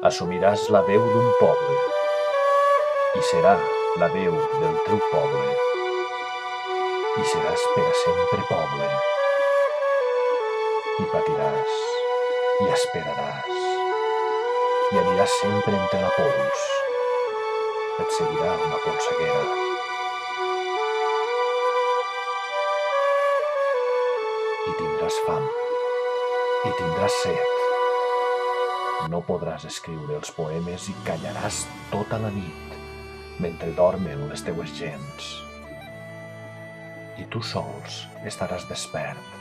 Assumiràs la veu d'un poble i serà la veu del teu poble i seràs per a sempre poble i patiràs i esperaràs i aniràs sempre entre la pols. Et seguirà una polseguera i tindràs fam i tindràs set. No podràs escriure els poemes i callaràs tota la nit mentre dormen les teues gents. I tu sols estaràs despert.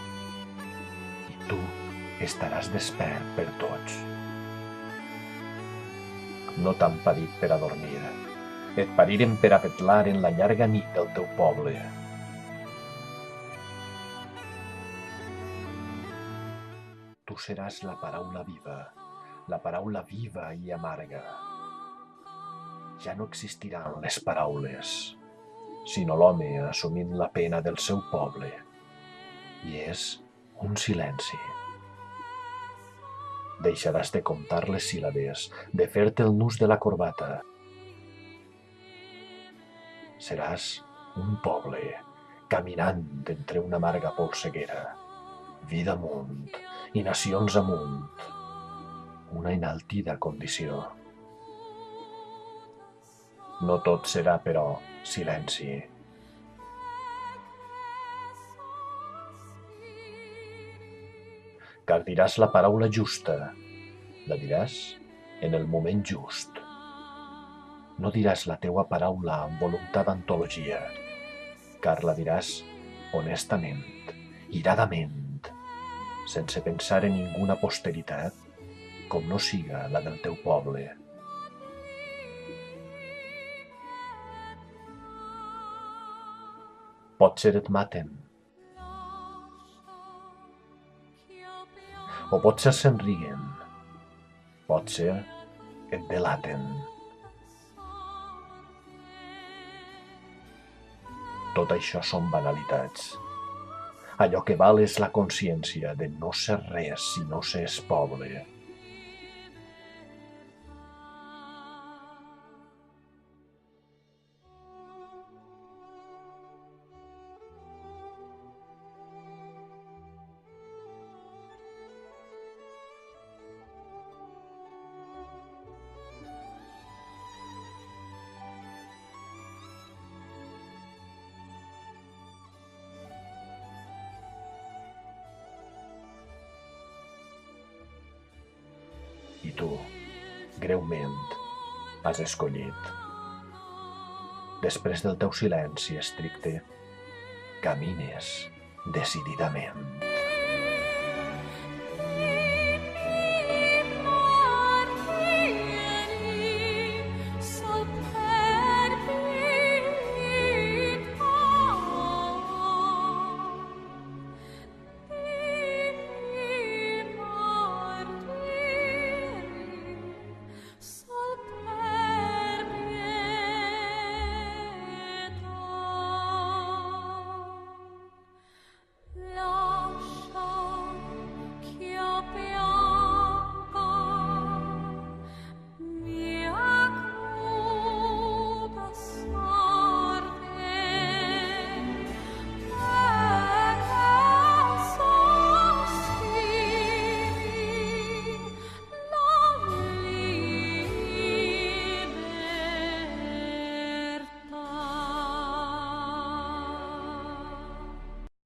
I tu estaràs despert per tots. No t'han parit per a dormir. Et pariren per a vetlar en la llarga nit del teu poble. Tu seràs la paraula viva i amarga. Ja no existiran les paraules, sinó l'home assumint la pena del seu poble. I és un silenci. Deixaràs de comptar les síl·labes, de fer-te el nus de la corbata. Seràs un poble, caminant entre una amarga polseguera, vida amunt i nacions amunt, una enaltida condició. No tot serà, però, silenci. Car diràs la paraula justa, la diràs en el moment just. No diràs la teua paraula amb voluntat d'antologia, car la diràs honestament, iradament, sense pensar en ninguna posteritat, com no siga la del teu poble. Potser et maten, o potser se'n riguen, potser et delaten. Tot això són banalitats. Allò que val és la consciència de no ser res si no s'és poble. I tu, greument, has escollit. Després del teu silenci estricte, camines decididament.